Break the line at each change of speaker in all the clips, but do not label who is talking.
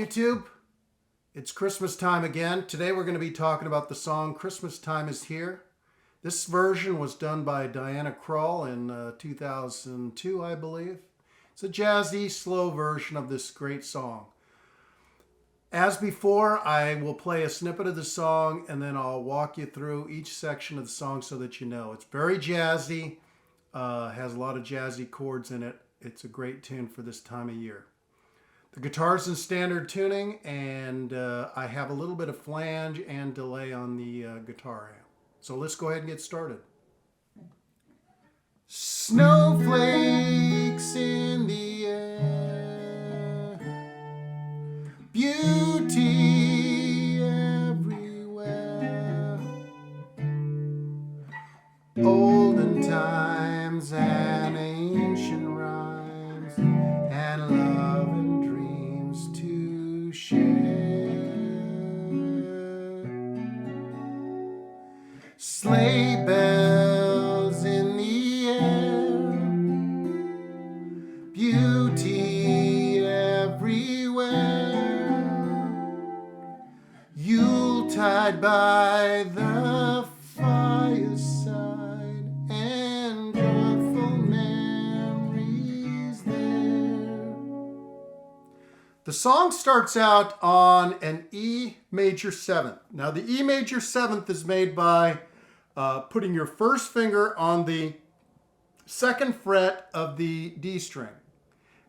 YouTube. It's Christmas time again. Today we're going to be talking about the song Christmas Time Is Here. This version was done by Diana Krall in 2002, I believe. It's a jazzy, slow version of this great song. As before, I will play a snippet of the song and then I'll walk you through each section of the song so that you know. It's very jazzy, has a lot of jazzy chords in it. It's a great tune for this time of year. The guitar's in standard tuning, and I have a little bit of flange and delay on the guitar amp. So let's go ahead and get started. Snowflakes in the air, beauty everywhere, olden times and ancient rhymes, and love and dreams to share. Sleigh bells in the air, beauty everywhere, Yuletide by the fireside, and joyful memories there. The song starts out on an E major 7th. Now the E major 7th is made by putting your first finger on the 2nd fret of the D string.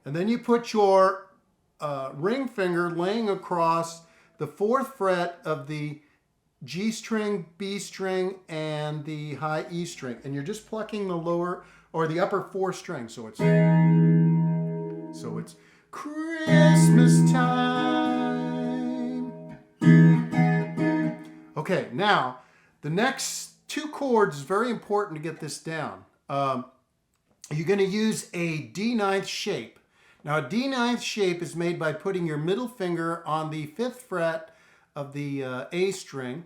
And then you put your ring finger laying across the 4th fret of the G string, B string, and the high E string. And you're just plucking the lower or the upper 4 strings. So it's Christmas time. Okay, now the next 2 chords is very important to get this down. You're going to use a D9th shape. Now a D9th shape is made by putting your middle finger on the 5th fret of the A string.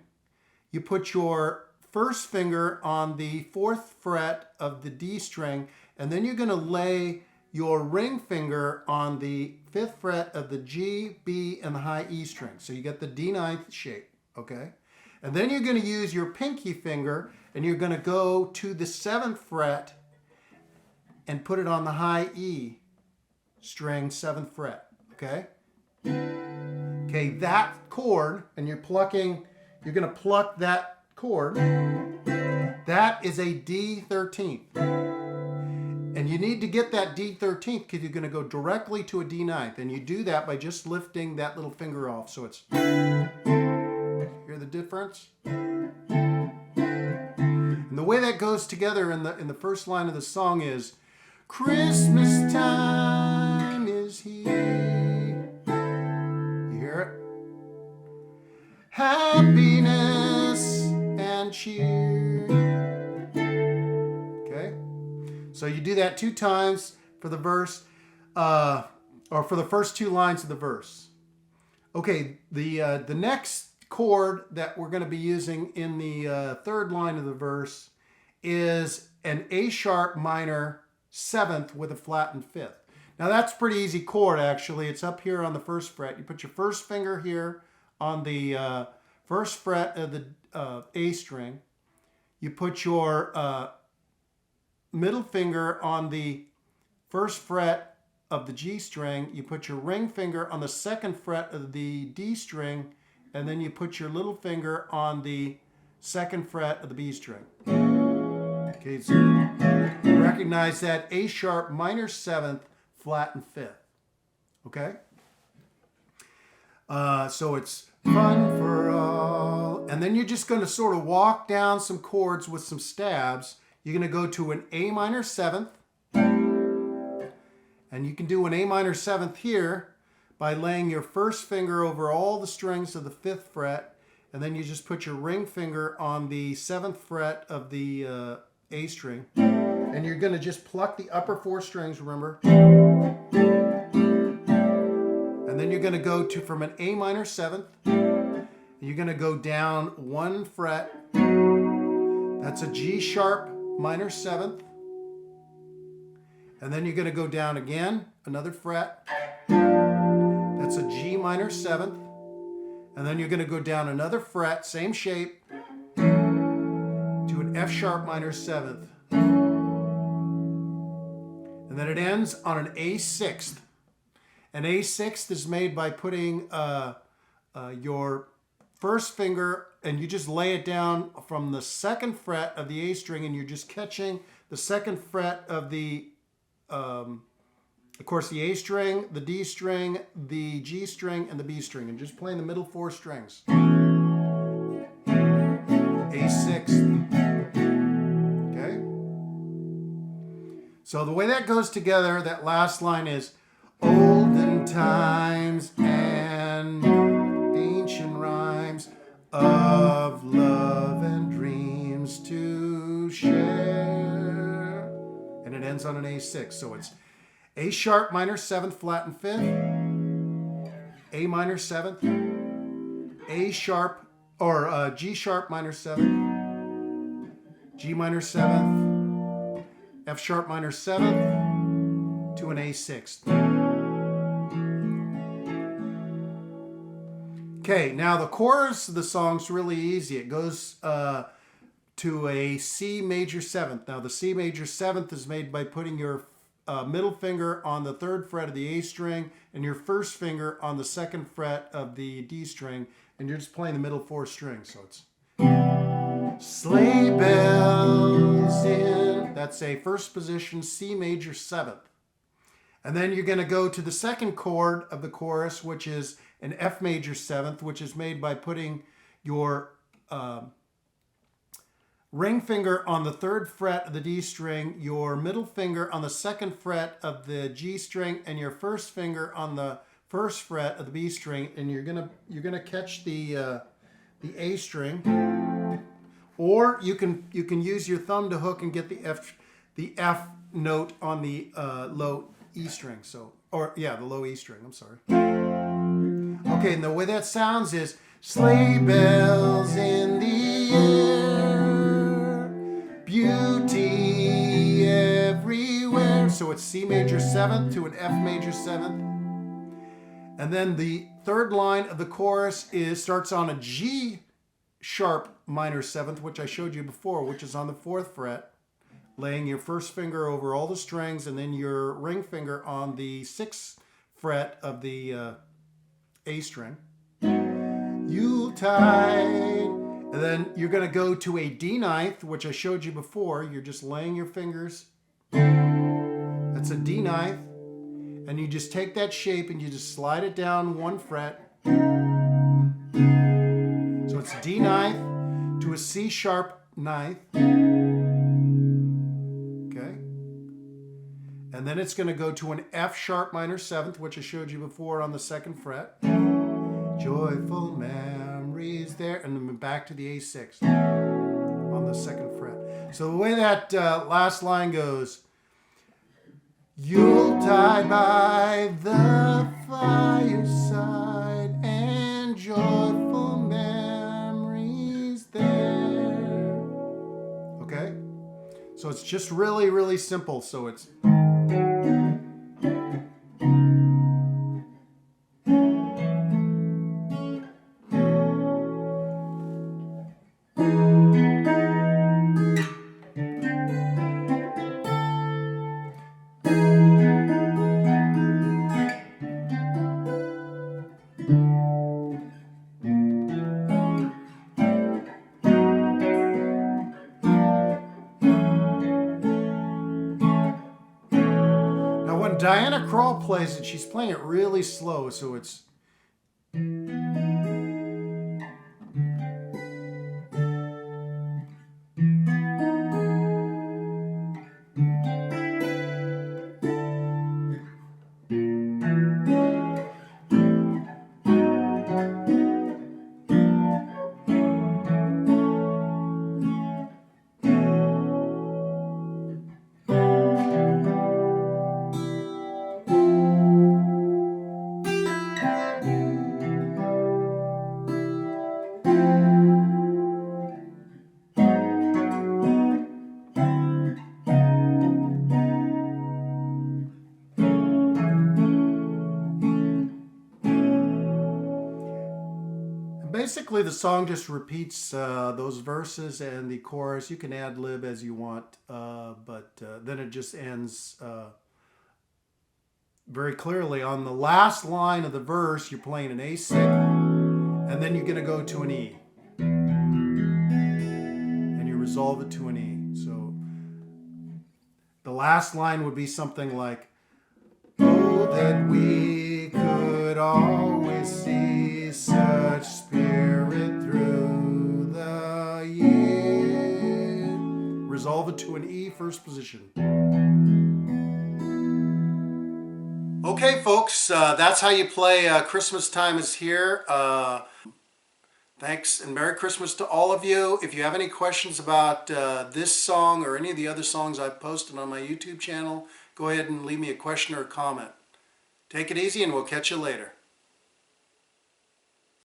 You put your first finger on the 4th fret of the D string, and then you're going to lay your ring finger on the 5th fret of the G, B, and the high E string. So you get the D9th shape, okay? And then you're going to use your pinky finger and you're going to go to the 7th fret and put it on the high E string, 7th fret, okay? Okay, that chord, and you're going to pluck that chord. That is a D13th. And you need to get that D13th because you're going to go directly to a D9th. And you do that by just lifting that little finger off. So it's... Hear the difference? And the way that goes together in the first line of the song is Christmas time is here. You hear it? Happiness and cheer. Okay? So you do that 2 times for the verse, or for the first 2 lines of the verse. Okay, the next chord that we're going to be using in the 3rd line of the verse is an A sharp minor 7th with a flattened 5th. Now that's a pretty easy chord actually. It's up here on the 1st fret. You put your first finger here on the 1st fret of the A string. You put your middle finger on the 1st fret of the G string. You put your ring finger on the 2nd fret of the D string, and then you put your little finger on the 2nd fret of the B string. Okay, so recognize that A sharp minor 7th, flattened 5th. Okay? So it's fun for all. And then you're just going to sort of walk down some chords with some stabs. You're going to go to an A minor 7th. And you can do an A minor 7th here by laying your first finger over all the strings of the 5th fret, and then you just put your ring finger on the 7th fret of the A string, and you're going to just pluck the upper 4 strings, remember? And then you're going to go to from an A minor 7th, and you're going to go down 1 fret. That's a G sharp minor 7th. And then you're going to go down again, another fret. That's That's a G minor 7th. And then you're going to go down another fret, same shape, to an F sharp minor 7th. And then it ends on an A 6th. An A 6th is made by putting your first finger, and you just lay it down from the 2nd fret of the A string, and you're just catching the 2nd fret of the, of course, the A string, the D string, the G string, and the B string, and just playing the middle 4 strings. A 6th. Okay? So the way that goes together, that last line is olden times and ancient rhymes of love and dreams to share. And it ends on an A6. So it's A sharp minor 7th flat and 5th, A minor 7th, A sharp or G sharp minor 7th, G minor 7th, F sharp minor 7th to an A 6th. Okay, now the chorus of the song's really easy. It goes to a C major 7th. Now the C major 7th is made by putting your middle finger on the 3rd fret of the A string and your first finger on the 2nd fret of the D string, and you're just playing the middle 4 strings. So it's sleigh bells in, that's a first position C major 7th. And then you're going to go to the 2nd chord of the chorus, which is an F major 7th, which is made by putting your ring finger on the 3rd fret of the D string, your middle finger on the 2nd fret of the G string, and your first finger on the 1st fret of the B string, and you're gonna catch the A string, or you can use your thumb to hook and get the F note on the low E string. So, the low E string. I'm sorry. Okay, and the way that sounds is sleigh bells in the air, beauty everywhere. So it's C major 7th to an F major 7th. And then the 3rd line of the chorus starts on a G sharp minor 7th, which I showed you before, which is on the 4th fret, laying your first finger over all the strings, and then your ring finger on the 6th fret of the A string. Yuletide. And then you're going to go to a D ninth, which I showed you before. You're just laying your fingers. That's a D ninth. And you just take that shape and you just slide it down 1 fret. So it's D ninth to a C sharp ninth. Okay. And then it's going to go to an F sharp minor 7th, which I showed you before on the 2nd fret. Joyful memories there, and then back to the A6 on the 2nd fret. So the way that last line goes, Yuletide by the fireside and joyful memories there. Okay? So it's just really, really simple. So it's Diana Krall plays it, she's playing it really slow, so it's basically the song just repeats those verses and the chorus. You can ad lib as you want, but then it just ends very clearly. On the last line of the verse, you're playing an A6, and then you're going to go to an E, and you resolve it to an E. So the last line would be something like, "Oh, that we could always see such spirit through the year." Resolve it to an E, first position. Okay, folks, that's how you play Christmas Time Is Here. Thanks and Merry Christmas to all of you. If you have any questions about this song or any of the other songs I've posted on my YouTube channel, go ahead and leave me a question or a comment. Take it easy and we'll catch you later.